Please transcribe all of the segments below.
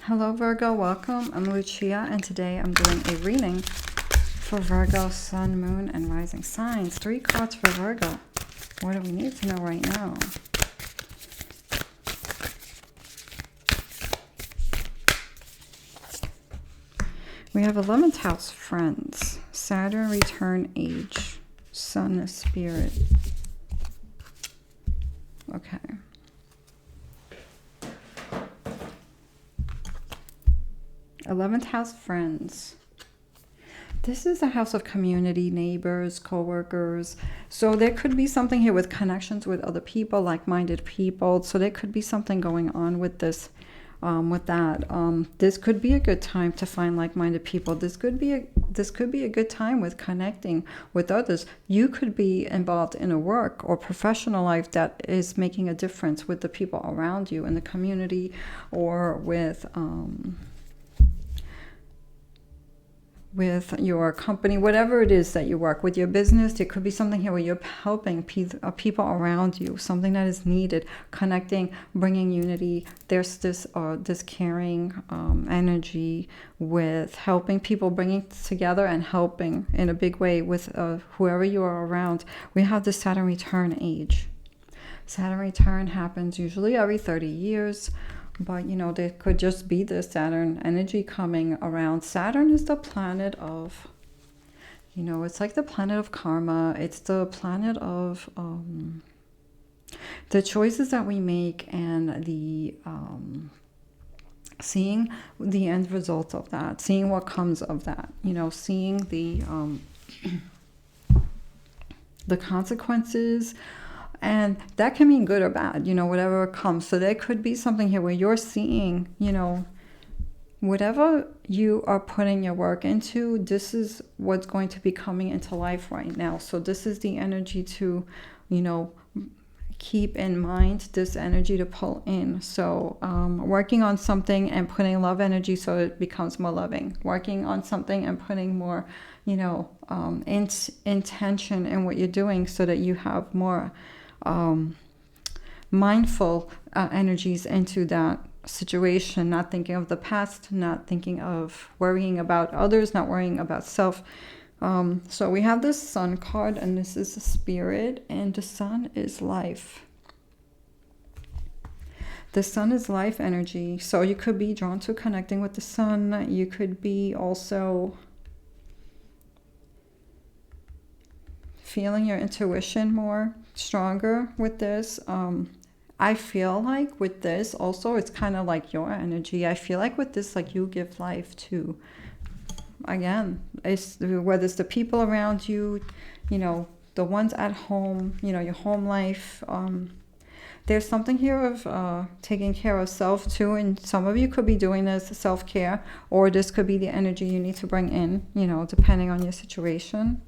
Hello Virgo, welcome. I'm Lucia and today I'm doing a reading for Virgo, Sun, Moon, and Rising signs. 3 cards for Virgo. What do we need to know right now? We have 11th house, friends. Saturn, return, age. Sun, spirit. Okay. '11th house, friends. This is a house of community, neighbors, co-workers. So there could be something here with connections with other people, like-minded people. So there could be something going on with this, with that. This could be a good time to find like-minded people. This could be a good time with connecting with others. You could be involved in a work or professional life that is making a difference with the people around you in the community, or with your company, whatever it is that you work with, your business. There could be something here where you're helping people around you, something that is needed, connecting, bringing unity. There's this caring energy with helping people, bringing together and helping in a big way with whoever you are around. We have the Saturn return age. Saturn return happens usually every 30 years. But, you know, there could just be the Saturn energy coming around. Saturn is the planet of, you know, it's like the planet of karma. It's the planet of the choices that we make and the seeing the end result of that, seeing what comes of that, you know, seeing the consequences. And that can mean good or bad, you know, whatever comes. So there could be something here where you're seeing, you know, whatever you are putting your work into, this is what's going to be coming into life right now. So this is the energy to, you know, keep in mind, this energy to pull in. So working on something and putting love energy so it becomes more loving. Working on something and putting more, you know, intention in what you're doing so that you have more mindful energies into that situation, not thinking of the past, not thinking of worrying about others, not worrying about self. So we have this Sun card, and this is the spirit, and the Sun is life. The Sun is life energy. So you could be drawn to connecting with the Sun. You could be also feeling your intuition more stronger with this. I feel like with this also, it's kind of like your energy. I feel like with this, like you give life to, again, whether it's the people around you, you know, the ones at home, you know, your home life. There's something here of taking care of self too, and some of you could be doing this self-care, or this could be the energy you need to bring in, you know, depending on your situation.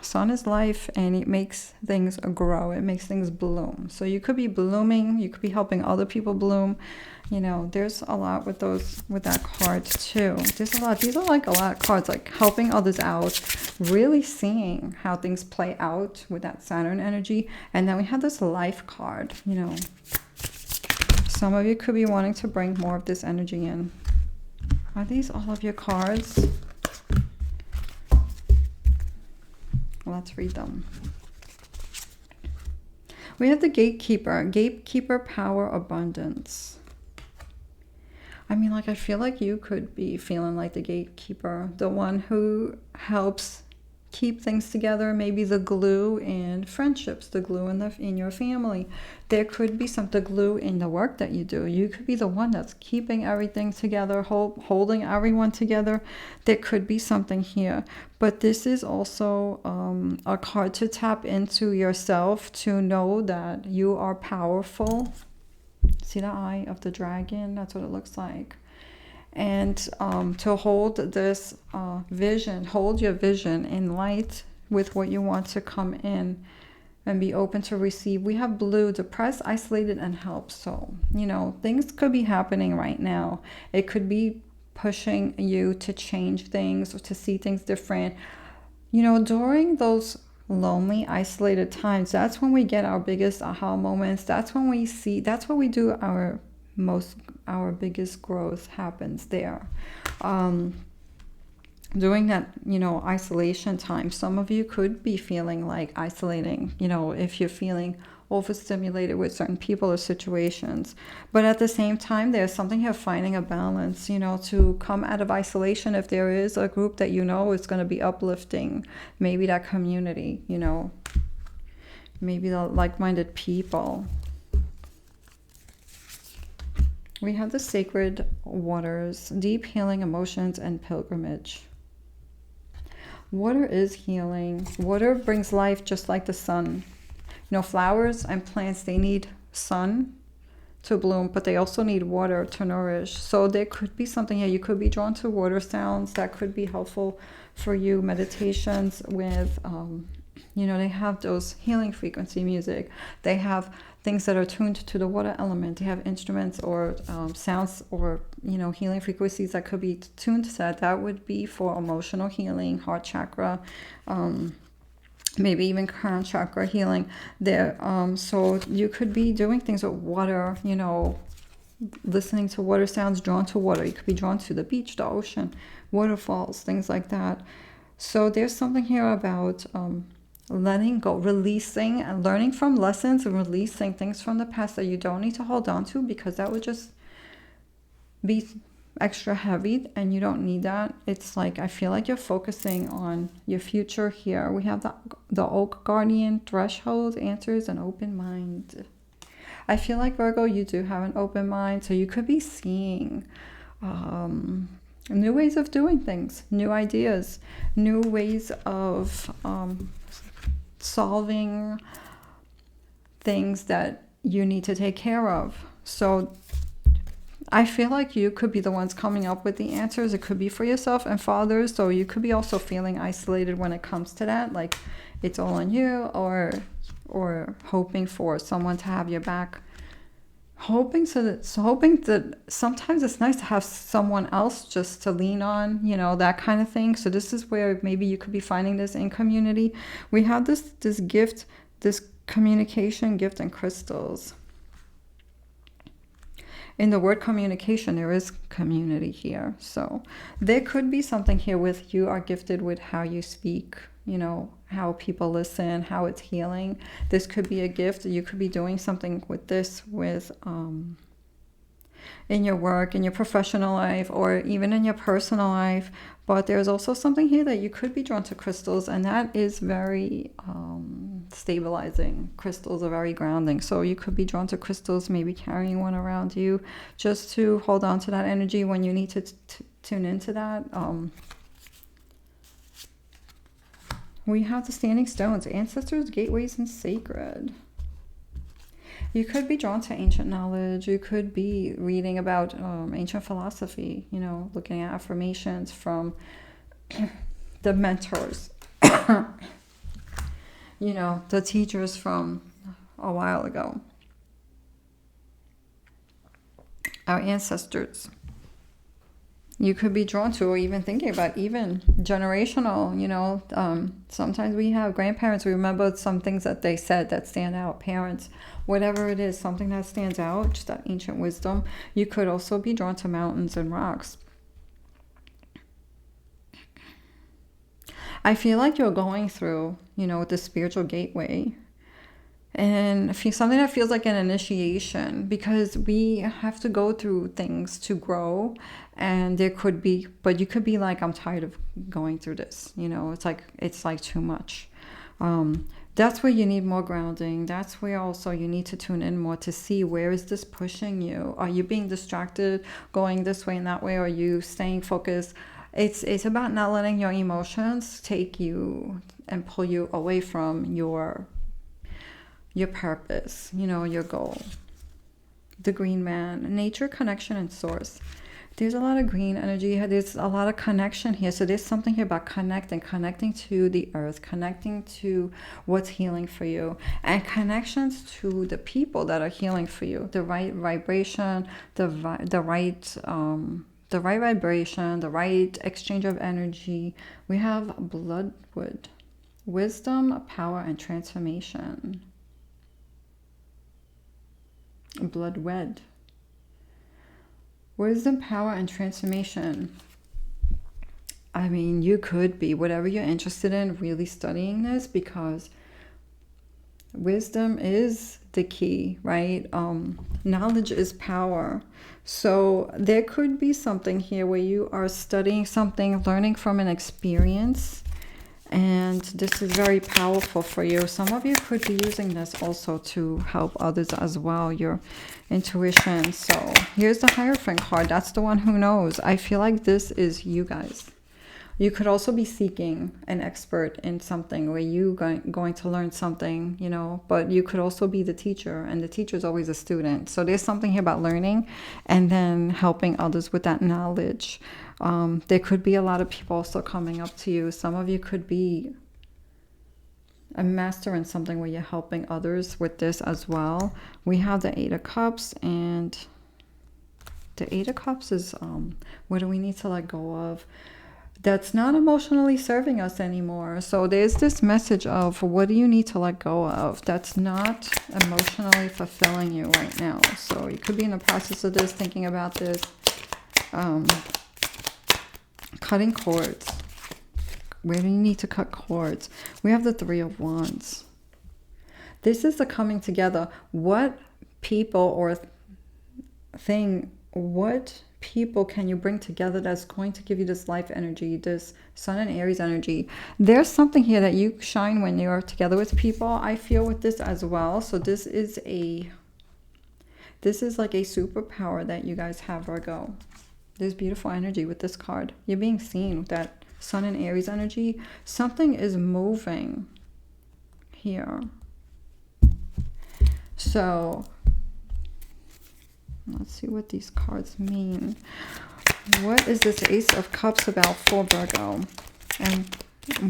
Sun is life, and it makes things grow. It makes things bloom. So you could be blooming. You could be helping other people bloom. You know, there's a lot with that card too. There's a lot. These are like a lot of cards, like helping others out, really seeing how things play out with that Saturn energy. And then we have this life card, you know. Some of you could be wanting to bring more of this energy in. Are these all of your cards? Let's read them. We have the gatekeeper. Gatekeeper, power, abundance. I mean, like, I feel like you could be feeling like the gatekeeper, the one who helps keep things together, maybe the glue in friendships, the glue in your family. There could be the glue in the work that you do. You could be the one that's keeping everything together, holding everyone together. There could be something here. But this is also a card to tap into yourself, to know that you are powerful. See the eye of the dragon? That's what it looks like. And to hold this vision, hold your vision in light with what you want to come in, and be open to receive. We have blue, depressed, isolated, and help. So, you know, things could be happening right now. It could be pushing you to change things or to see things different. You know, during those lonely, isolated times, that's when we get our biggest aha moments. That's when we do our our biggest growth happens there. During that, isolation time, some of you could be feeling like isolating, if you're feeling overstimulated with certain people or situations. But at the same time, there's something here finding a balance, to come out of isolation. If there is a group that is going to be uplifting, maybe that community, maybe the like-minded people. We have the sacred waters, deep healing emotions, and pilgrimage. Water is healing. Water brings life just like the sun. Flowers and plants, they need sun to bloom, but they also need water to nourish. So there could be something here. You could be drawn to water sounds that could be helpful for you. Meditations with, they have those healing frequency music. They have things that are tuned to the water element. They have instruments or sounds or, healing frequencies that could be tuned to that. That would be for emotional healing, heart chakra, maybe even crown chakra healing there. So you could be doing things with water, listening to water sounds, drawn to water. You could be drawn to the beach, the ocean, waterfalls, things like that. So there's something here about letting go, releasing, and learning from lessons and releasing things from the past that you don't need to hold on to, because that would just be extra heavy and you don't need that. It's like, I feel like you're focusing on your future here. We have the oak guardian, threshold, answers, and open mind. I feel like, Virgo, you do have an open mind, so you could be seeing new ways of doing things, new ideas, new ways of solving things that you need to take care of. So I feel like you could be the ones coming up with the answers. It could be for yourself and for others. So you could be also feeling isolated when it comes to that, like it's all on you, or hoping for someone to have your back. Hoping that sometimes it's nice to have someone else just to lean on, that kind of thing. So this is where maybe you could be finding this in community. We have this gift, this communication gift in crystals. In the word communication, there is community here. So there could be something here with you are gifted with how you speak, how people listen, how it's healing. This could be a gift. You could be doing something with this in your work, in your professional life, or even in your personal life. But there's also something here that you could be drawn to crystals, and that is very stabilizing. Crystals are very grounding. So you could be drawn to crystals, maybe carrying one around you just to hold on to that energy when you need to tune into that. We have the standing stones, ancestors, gateways, and sacred. You could be drawn to ancient knowledge. You could be reading about ancient philosophy, looking at affirmations from the mentors, the teachers from a while ago, our ancestors. You could be drawn to, or even thinking about, even generational, sometimes we have grandparents, we remember some things that they said that stand out, parents, whatever it is, something that stands out, just that ancient wisdom. You could also be drawn to mountains and rocks. I feel like you're going through, the spiritual gateway. And something that feels like an initiation, because we have to go through things to grow. And there could be, but you could be like, I'm tired of going through this. It's like too much. That's where you need more grounding. That's where also you need to tune in more to see, where is this pushing you? Are you being distracted, going this way and that way? Or are you staying focused? It's about not letting your emotions take you and pull you away from your purpose, your goal. The green man, nature, connection, and source. There's a lot of green energy here. There's a lot of connection here. So there's something here about connecting to the earth, connecting to what's healing for you, and connections to the people that are healing for you. The right vibration, the right vibration, the right exchange of energy. We have bloodwood, wisdom, power, and transformation. Blood red. Wisdom, power, and transformation. I mean, you could be, whatever you're interested in, really studying this, because wisdom is the key, right? Knowledge is power. So there could be something here where you are studying something, learning from an experience, and this is very powerful for you. Some of you could be using this also to help others as well, your intuition. So here's the Hierophant card. That's the one who knows. I feel like this is you guys. You could also be seeking an expert in something where you going to learn something, you know, but you could also be the teacher, and the teacher is always a student. So there's something here about learning and then helping others with that knowledge. There could be a lot of people also coming up to you. Some of you could be a master in something where you're helping others with this as well. We have the Eight of Cups, and the Eight of Cups is what do we need to let go of? That's not emotionally serving us anymore. So there's this message of what do you need to let go of that's not emotionally fulfilling you right now. So you could be in the process of this, thinking about this, cutting cords. Where do you need to cut cords? We have the Three of Wands. This is the coming together. What people or thing, what people can you bring together that's going to give you this life energy, this Sun and Aries energy? There's something here that you shine when you're together with people. I feel with this as well. So this is like a superpower that you guys have, Virgo. There's beautiful energy with this card. You're being seen with that Sun and Aries energy. Something is moving here. So let's see what these cards mean. What is this Ace of Cups about for Virgo? And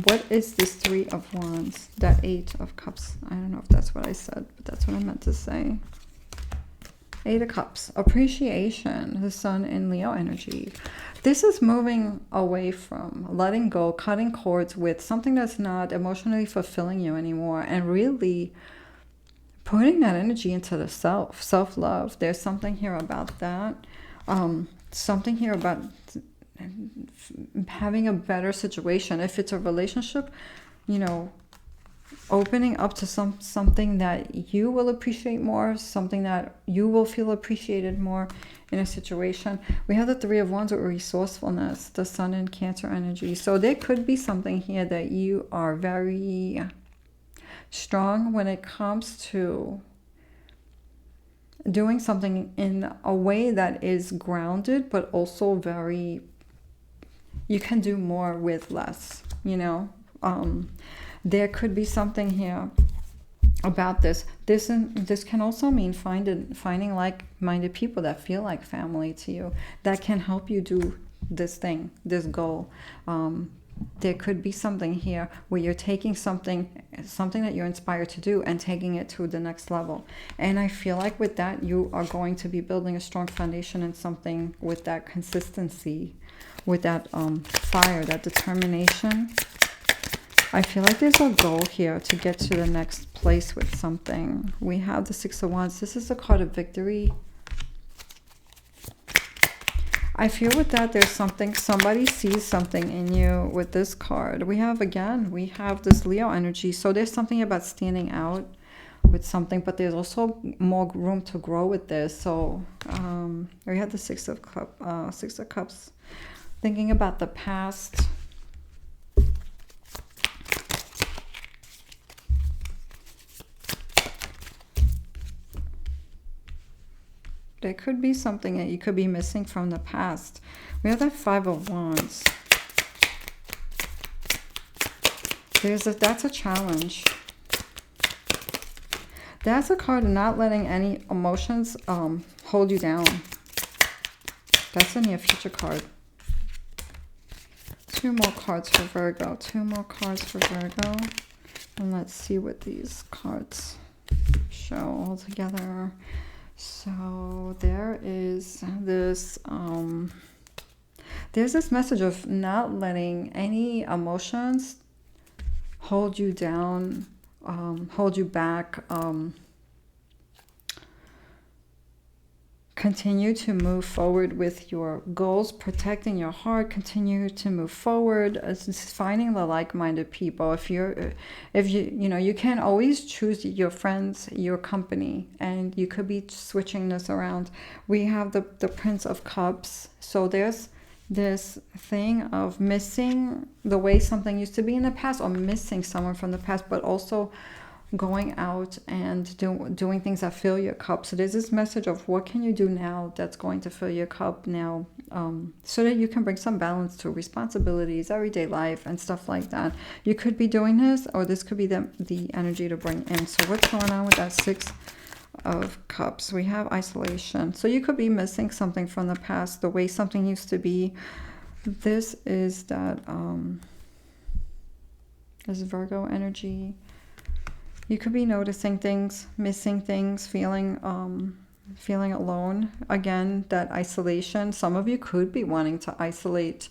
what is this Three of Wands? That Eight of Cups. I don't know if that's what I said, but that's what I meant to say. Eight of Cups. Appreciation. The Sun in Leo energy. This is moving away from letting go, cutting cords with something that's not emotionally fulfilling you anymore, and really putting that energy into the self-love. There's something here about that. Something here about having a better situation. If it's a relationship, you know, opening up to something that you will appreciate more, something that you will feel appreciated more in a situation. We have the Three of Wands with resourcefulness, the Sun in Cancer energy. So there could be something here that you are very strong when it comes to doing something in a way that is grounded, but also very, you can do more with less, you know. There could be something here about this. This can also mean finding like-minded people that feel like family to you, that can help you do this thing, this goal. There could be something here where you're taking something that you're inspired to do and taking it to the next level. And I feel like with that, you are going to be building a strong foundation in something with that consistency, with that fire, that determination. I feel like there's a goal here to get to the next place with something. We have the Six of Wands. This is a card of victory. I feel with that there's something, somebody sees something in you with this card. We have this Leo energy. So there's something about standing out with something, but there's also more room to grow with this. So we have the Six of Cups. Thinking about the past. There could be something that you could be missing from the past. We have that Five of Wands. That's a challenge. That's a card of not letting any emotions hold you down. That's a near future card. Two more cards for Virgo. Two more cards for Virgo. And let's see what these cards show all together. So there is this, there's this message of not letting any emotions hold you down, hold you back, continue to move forward with your goals, protecting your heart, continue to move forward. It's finding the like-minded people. If you you can always choose your friends, your company, and you could be switching this around. We have the Prince of Cups. So there's this thing of missing the way something used to be in the past, or missing someone from the past, but also going out and doing things that fill your cup. So there's this message of what can you do now that's going to fill your cup now, so that you can bring some balance to responsibilities, everyday life, and stuff like that. You could be doing this, or this could be the energy to bring in. So what's going on with that Six of Cups? We have isolation. So you could be missing something from the past, the way something used to be. This is that this Virgo energy. You could be noticing things, missing things, feeling alone. Again, that isolation. Some of you could be wanting to isolate.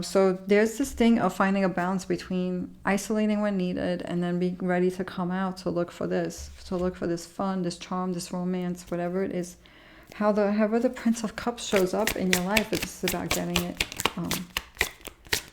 So there's this thing of finding a balance between isolating when needed and then being ready to come out to look for this fun, this charm, this romance, whatever it is. However the Prince of Cups shows up in your life, it's about getting it.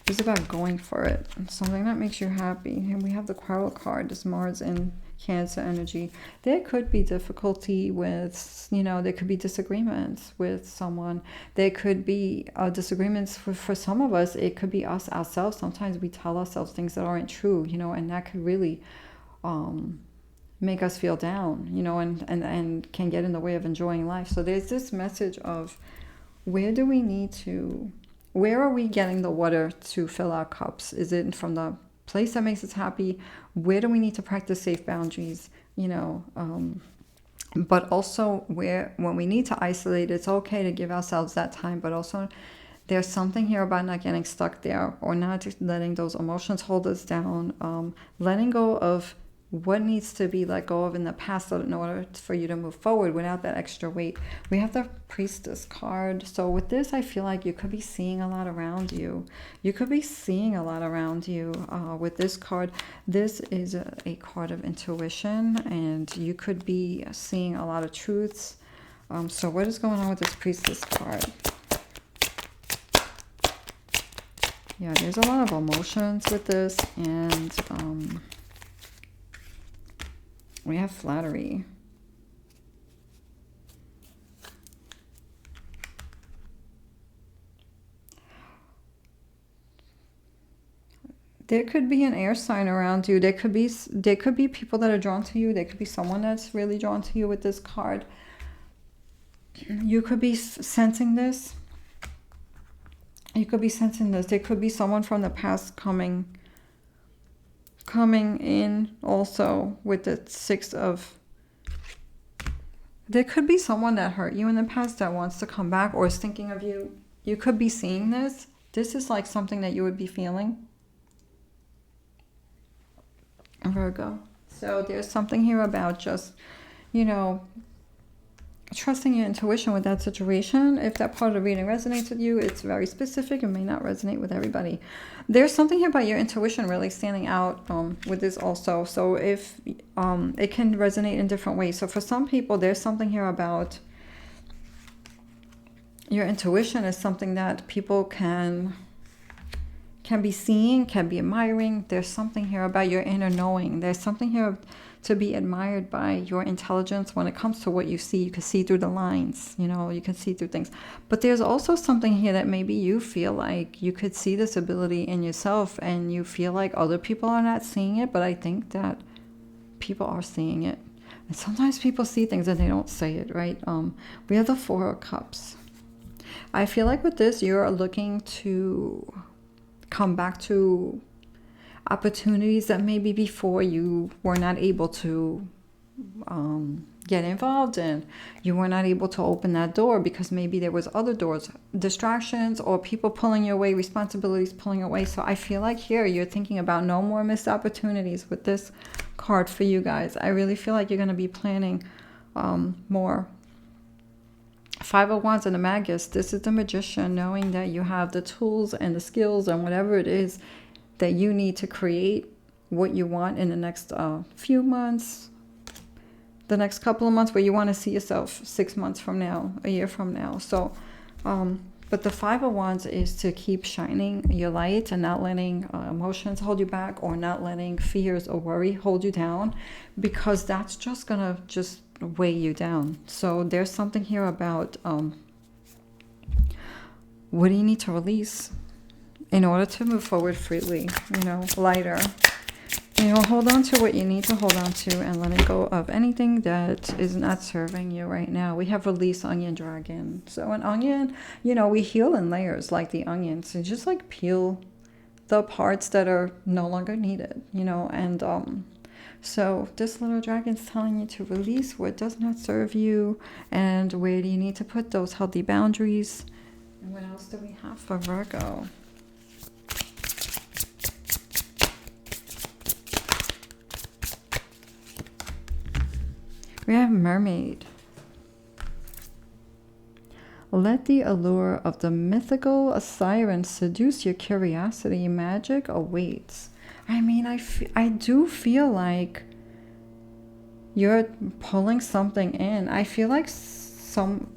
It's about going for it. Something that makes you happy. And we have the Quarrel card, this Mars in Cancer energy. There could be difficulty with, there could be disagreements with someone. There could be disagreements for some of us. It could be us ourselves. Sometimes we tell ourselves things that aren't true, and that could really make us feel down, and can get in the way of enjoying life. So there's this message of where are we getting the water to fill our cups? Is it from the place that makes us happy? Where do we need to practice safe boundaries? But also when we need to isolate, it's okay to give ourselves that time. But also there's something here about not getting stuck there, or not just letting those emotions hold us down. Letting go of what needs to be let go of in the past in order for you to move forward without that extra weight. We have the Priestess card. So with this, I feel like you could be seeing a lot around you. You could be seeing a lot around you with this card. This is a card of intuition, and you could be seeing a lot of truths. So what is going on with this Priestess card? Yeah, there's a lot of emotions with this, and we have flattery. There could be an air sign around you. There could be people that are drawn to you. There could be someone that's really drawn to you with this card. You could be sensing this. You could be sensing this. There could be someone from the past coming in also with the there could be someone that hurt you in the past that wants to come back or is thinking of you. You could be seeing this. This is like something that you would be feeling, Virgo. So there's something here about just, trusting your intuition with that situation. If that part of the reading resonates with you, it's very specific. It may not resonate with everybody. There's something here about your intuition really standing out with this also. So if it can resonate in different ways. So for some people, there's something here about your intuition is something that people can be seeing, can be admiring. There's something here about your inner knowing. There's something here to be admired by your intelligence when it comes to what you see. You can see through the lines, you can see through things. But there's also something here that maybe you feel like you could see this ability in yourself, and you feel like other people are not seeing it, but I think that people are seeing it. And sometimes people see things and they don't say it, right? We have the Four of Cups. I feel like with this, you're looking to come back to opportunities that maybe before you were not able to get involved in. You were not able to open that door because maybe there was other doors, distractions, or people pulling you away, responsibilities pulling away. So I feel like here you're thinking about no more missed opportunities with this card for you guys. I really feel like you're going to be planning more. Five of Wands and the Magus. This is the Magician, knowing that you have the tools and the skills and whatever it is that you need to create what you want in the next few months the next couple of months, where you want to see yourself 6 months from now, a year from now. So, but the Five of Wands is to keep shining your light and not letting emotions hold you back, or not letting fears or worry hold you down, because that's just going to just weigh you down. So there's something here about what do you need to release in order to move forward freely, you know, lighter. You know, hold on to what you need to hold on to, and letting go of anything that is not serving you right now. We have release onion dragon. So an onion, you know, we heal in layers like the onion. So just like peel the parts that are no longer needed, you know. And so this little dragon's telling you to release what does not serve you, and where do you need to put those healthy boundaries. And what else do we have for Virgo? We have Mermaid. Let the allure of the mythical siren seduce your curiosity. Magic awaits. I mean, I do feel like you're pulling something in. I feel like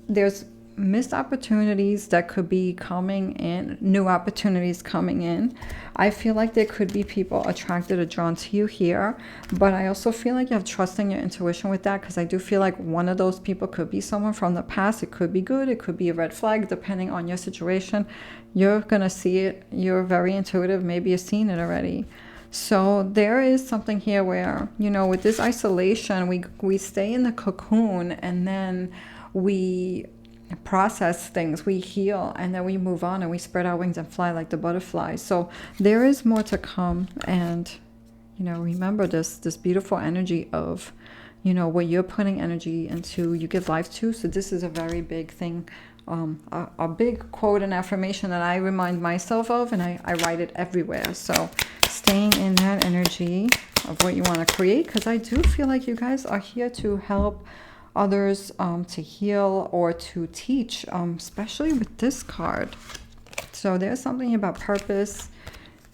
there's missed opportunities that could be coming in, new opportunities coming in. I feel like there could be people attracted or drawn to you here, but I also feel like you have trust in your intuition with that, because I do feel like one of those people could be someone from the past. It could be good, it could be a red flag, depending on your situation. You're gonna see it. You're very intuitive. Maybe you've seen it already. So there is something here where, you know, with this isolation, we stay in the cocoon, and then we process things, we heal, and then we move on, and we spread our wings and fly like the butterfly. So there is more to come. And, you know, remember this beautiful energy of, you know, what you're putting energy into, you give life to. So this is a very big thing, a big quote and affirmation that I remind myself of, and I write it everywhere. So staying in that energy of what you want to create, because I do feel like you guys are here to help others, to heal or to teach, especially with this card. So there's something about purpose.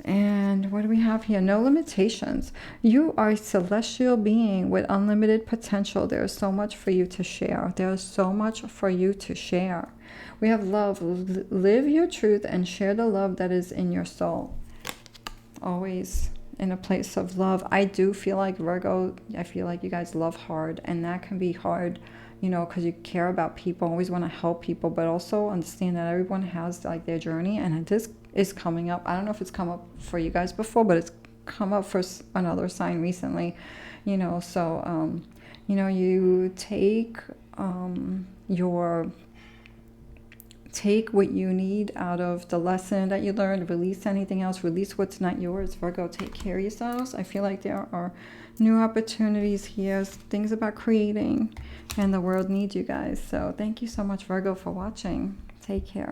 And what do we have here? No limitations. You are a celestial being with unlimited potential. There's so much for you to share. There's so much for you to share. We have love. Live your truth and share the love that is in your soul. Always in a place of love. I do feel like Virgo, I feel like you guys love hard, and that can be hard, you know, because you care about people, always want to help people, but also understand that everyone has like their journey, and this is coming up. I don't know if it's come up for you guys before, but it's come up for another sign recently, you know. So you know, you take take what you need out of the lesson that you learned, release anything else, release what's not yours. Virgo, take care of yourselves. I feel like there are new opportunities here, things about creating, and the world needs you guys. So thank you so much, Virgo, for watching. Take care.